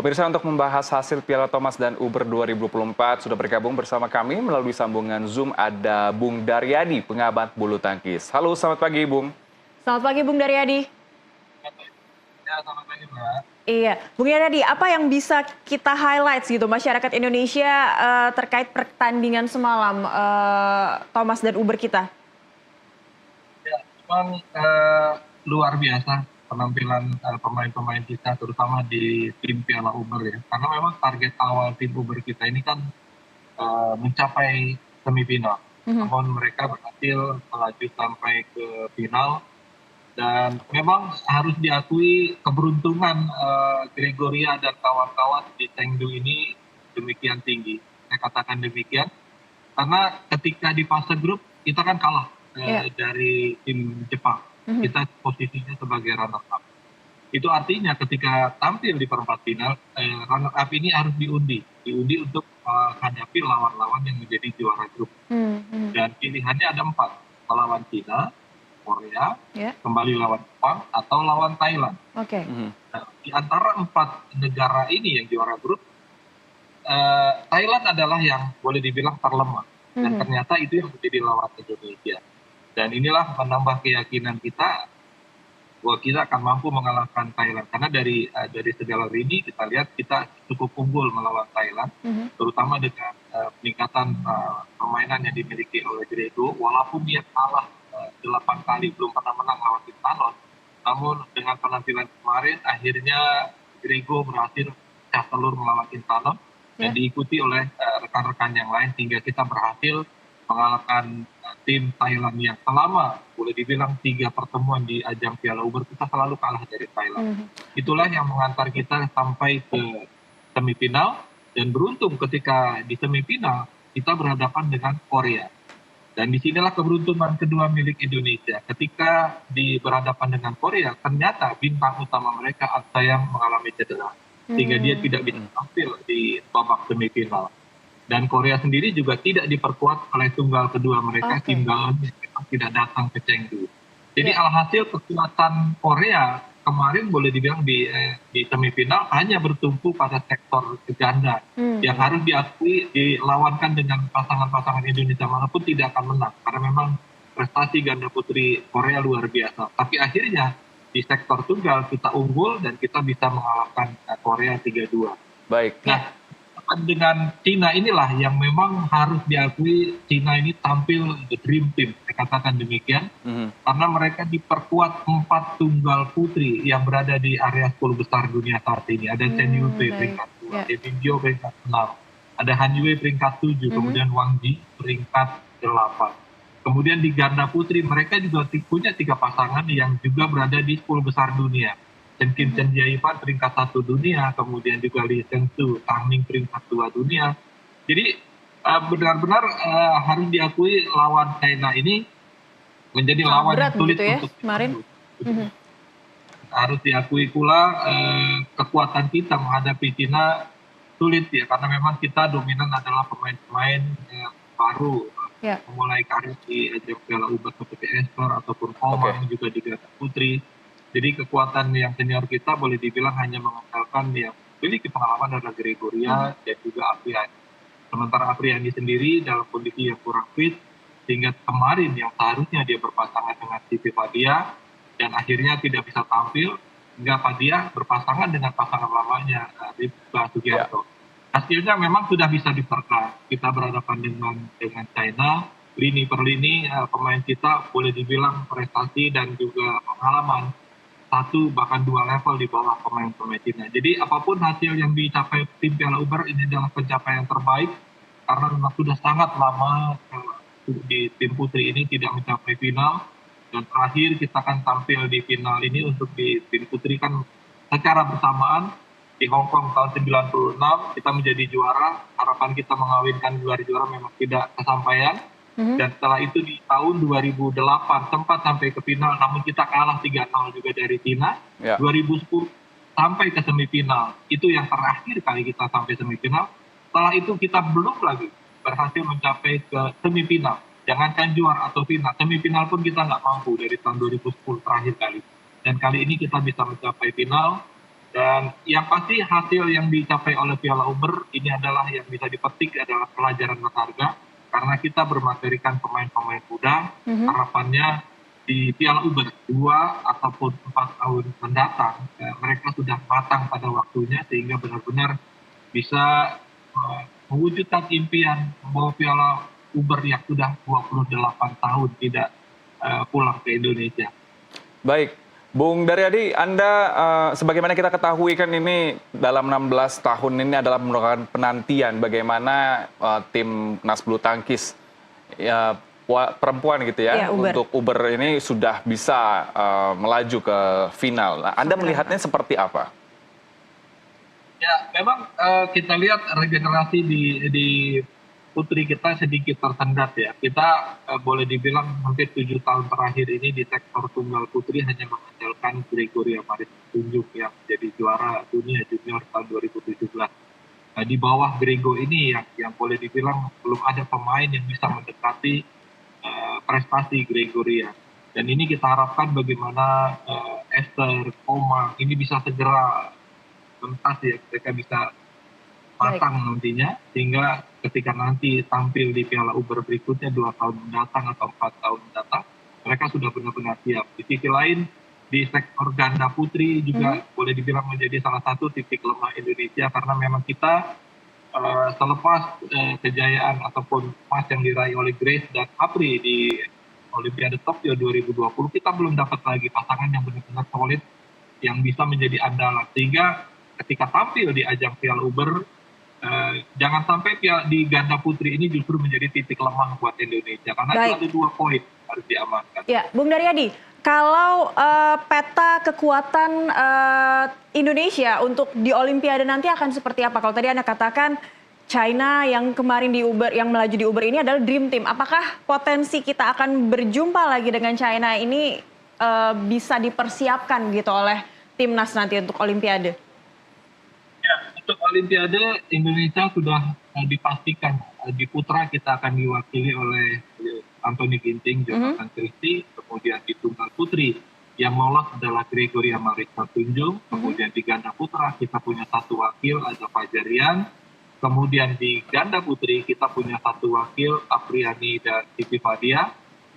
Pemirsa, untuk membahas hasil Piala Thomas dan Uber 2024 sudah bergabung bersama kami melalui sambungan Zoom ada Bung Daryadi, pengamat bulu tangkis. Halo, selamat pagi Bung. Selamat pagi Bung Daryadi. Ya, selamat pagi Mbak. Iya, Bung Daryadi, apa yang bisa kita highlight gitu masyarakat Indonesia terkait pertandingan semalam Thomas dan Uber kita? Ya, memang luar biasa penampilan pemain-pemain kita, terutama di tim Piala Uber ya. Karena memang target awal tim Uber kita ini kan mencapai semifinal. Namun mereka berhasil melaju sampai ke final. Dan memang harus diakui keberuntungan Gregoria dan kawan-kawan di Chengdu ini demikian tinggi. Saya katakan demikian, karena ketika di fase grup kita kan kalah dari tim Jepang. Kita posisinya sebagai runner up. Itu artinya ketika tampil di perempat final, runner up ini harus diundi untuk menghadapi lawan-lawan yang menjadi juara grup. Dan pilihannya ada 4, melawan China, Korea, kembali lawan Jepang, atau lawan Thailand. Nah, di antara 4 negara ini yang juara grup, Thailand adalah yang boleh dibilang terlemah. Dan ternyata itu yang menjadi lawan Indonesia. Dan inilah menambah keyakinan kita bahwa kita akan mampu mengalahkan Thailand. Karena dari segala lini kita lihat kita cukup unggul melawan Thailand, terutama dengan peningkatan permainan yang dimiliki oleh Grego. Walaupun dia kalah 8 kali belum pernah menang lawan Thailand, namun dengan penampilan kemarin akhirnya Grego berhasil pecah telur melawan Thailand dan diikuti oleh rekan-rekan yang lain sehingga kita berhasil mengalahkan tim Thailand yang selama boleh dibilang 3 pertemuan di ajang Piala Uber kita selalu kalah dari Thailand. Itulah yang mengantar kita sampai ke semifinal, dan beruntung ketika di semifinal kita berhadapan dengan Korea. Dan disinilah keberuntungan kedua milik Indonesia. Ketika berhadapan dengan Korea, ternyata bintang utama mereka Aksayang mengalami cedera, sehingga dia tidak bisa tampil di babak semifinal. Dan Korea sendiri juga tidak diperkuat oleh tunggal kedua mereka, Kim Daeun, yang tidak datang ke Chengdu. Jadi alhasil kekuatan Korea kemarin boleh dibilang di semifinal hanya bertumpu pada sektor ganda yang harus diakui dilawankan dengan pasangan-pasangan Indonesia manapun tidak akan menang karena memang prestasi ganda putri Korea luar biasa. Tapi akhirnya di sektor tunggal kita unggul dan kita bisa mengalahkan Korea 3-2. Baik. Nah, dengan Cina inilah yang memang harus diakui Cina ini tampil the dream team, saya katakan demikian, karena mereka diperkuat 4 tunggal putri yang berada di area 10 besar dunia saat ini. Ada Chen Yufei peringkat 2, Devin Zhou peringkat 6, ada Han Yue peringkat 7, kemudian Wang Ji peringkat 8. Kemudian di ganda putri mereka juga punya 3 pasangan yang juga berada di 10 besar dunia. Chen Kim Chen Jaipan peringkat 1 dunia, kemudian juga Lee Cheng Su, Tang Ning peringkat 2 dunia. Jadi benar-benar harus diakui lawan China ini menjadi lawan yang sulit untuk kemarin. Harus diakui pula kekuatan kita menghadapi China sulit ya, karena memang kita dominan adalah pemain-pemain baru memulai karir di ajang Piala Uber seperti Estor ataupun Komang juga di ganda putri. Jadi kekuatan yang senior kita boleh dibilang hanya mengandalkan yang memiliki pengalaman adalah Gregoria dan juga Apriani. Sementara Apriani sendiri dalam kondisi yang kurang fit, sehingga kemarin yang seharusnya dia berpasangan dengan Siti Fadia dan akhirnya tidak bisa tampil, sehingga Fadia berpasangan dengan pasangan lamanya Rifka Sugiarto. Hasilnya memang sudah bisa diperka. Kita berhadapan dengan China, lini per lini pemain kita boleh dibilang prestasi dan juga pengalaman 1 bahkan 2 level di bawah pemain-pemain Cina. Jadi apapun hasil yang dicapai tim Piala Uber ini adalah pencapaian terbaik karena memang sudah sangat lama di tim putri ini tidak mencapai final, dan terakhir kita akan tampil di final ini untuk di tim putri kan secara bersamaan di Hong Kong tahun 96 kita menjadi juara. Harapan kita mengawinkan gelar juara memang tidak kesampaian. Dan setelah itu di tahun 2008 sempat sampai ke final, namun kita kalah 3-0 juga dari China. 2010 sampai ke semifinal, itu yang terakhir kali kita sampai semifinal. Setelah itu kita belum lagi berhasil mencapai ke semifinal. Jangankan juara atau final, semifinal pun kita nggak mampu dari tahun 2010 terakhir kali. Dan kali ini kita bisa mencapai final, Dan yang pasti hasil yang dicapai oleh Piala Uber ini adalah yang bisa dipetik adalah pelajaran berharga karena kita bermaterikan pemain-pemain muda. Harapannya di Piala Uber 2 ataupun 4 tahun mendatang mereka sudah matang pada waktunya sehingga benar-benar bisa mewujudkan impian membawa Piala Uber yang sudah 28 tahun tidak pulang ke Indonesia. Baik, Bung Daryadi, Anda sebagaimana kita ketahui kan ini dalam 16 tahun ini adalah merupakan penantian bagaimana timnas bulu tangkis perempuan gitu ya, untuk Uber ini sudah bisa melaju ke final. Nah, Anda melihatnya seperti apa? Ya, memang kita lihat regenerasi di putri kita sedikit tersendat ya. Kita boleh dibilang hampir 7 tahun terakhir ini di sektor tunggal putri hanya mengandalkan Gregoria Maris Tunjuk yang menjadi juara dunia junior tahun 2017. Nah, di bawah Grego ini yang boleh dibilang belum ada pemain yang bisa mendekati prestasi Gregoria. Dan ini kita harapkan bagaimana Esther, Oma ini bisa segera tuntas ya, mereka bisa matang nantinya sehingga ketika nanti tampil di Piala Uber berikutnya 2 tahun mendatang atau 4 tahun mendatang mereka sudah benar-benar siap. Di sisi lain di sektor ganda putri juga boleh dibilang menjadi salah satu titik lemah Indonesia karena memang kita selepas kejayaan ataupun emas yang diraih oleh Grace dan Apri di Olimpiade Tokyo 2020 kita belum dapat lagi pasangan yang benar-benar solid yang bisa menjadi andalan sehingga ketika tampil di ajang Piala Uber jangan sampai di ganda putri ini justru menjadi titik lemah buat Indonesia karena itu ada 2 poin harus diamankan. Ya, Bung Daryadi, kalau peta kekuatan Indonesia untuk di Olimpiade nanti akan seperti apa? Kalau tadi Anda katakan China yang kemarin di Uber, yang melaju di Uber ini adalah Dream Team. Apakah potensi kita akan berjumpa lagi dengan China ini bisa dipersiapkan gitu oleh timnas nanti untuk Olimpiade? Untuk Olimpiade Indonesia sudah dipastikan di putra kita akan diwakili oleh Anthony Ginting, Jonathan Christie, kemudian di tunggal putri yang lolos adalah Gregoria Marissa Tunjung, kemudian di ganda putra kita punya 1 wakil ada Fajarian, kemudian di ganda putri kita punya 1 wakil Apriani dan Siti Fadia,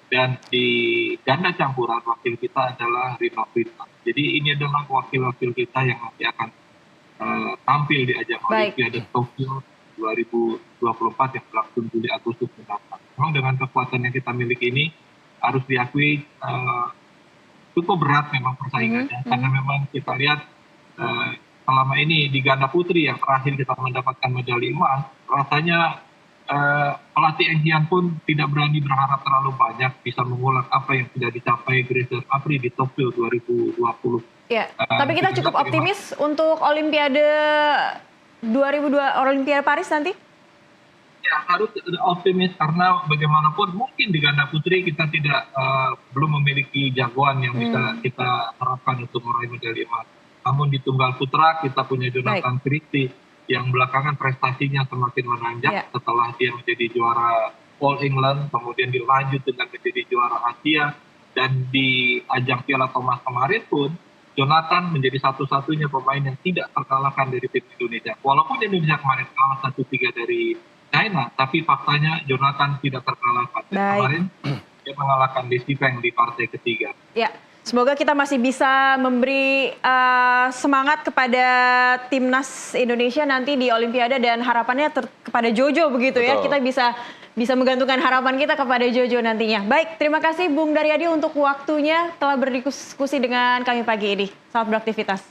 dan di ganda campuran wakil kita adalah Rino Fitna. Jadi ini adalah wakil-wakil kita yang nanti akan tampil di ajang Olimpiade Tokyo 2024 yang berlangsung Juli Agustus mendatang. Memang dengan kekuatan yang kita miliki ini harus diakui cukup berat memang persaingannya karena memang kita lihat selama ini di ganda putri yang terakhir kita mendapatkan medali emas rasanya pelatih Eng Hian pun tidak berani berharap terlalu banyak bisa mengulang apa yang sudah dicapai Grace dan Apri di Tokyo 2020. Ya, tapi kita cukup optimis untuk Olimpiade 2002 Olimpiade Paris nanti? Ya, harus optimis karena bagaimanapun mungkin di ganda putri kita tidak belum memiliki jagoan yang bisa kita harapkan untuk meraih medali emas. Namun di tunggal putra kita punya Jonathan Christie yang belakangan prestasinya semakin menanjak setelah dia menjadi juara All England, kemudian dilanjut dengan menjadi juara Asia, dan di ajang Piala Thomas kemarin pun Jonathan menjadi satu-satunya pemain yang tidak terkalahkan dari tim Indonesia. Walaupun Indonesia kemarin kalah 1-3 dari China, tapi faktanya Jonathan tidak terkalahkan. Kemarin dia mengalahkan Desi Feng di partai ketiga. Ya, semoga kita masih bisa memberi semangat kepada timnas Indonesia nanti di Olimpiade dan harapannya kepada Jojo begitu. Betul. Ya. Kita bisa menggantungkan harapan kita kepada Jojo nantinya. Baik, terima kasih Bung Daryadi untuk waktunya telah berdiskusi dengan kami pagi ini. Selamat beraktivitas.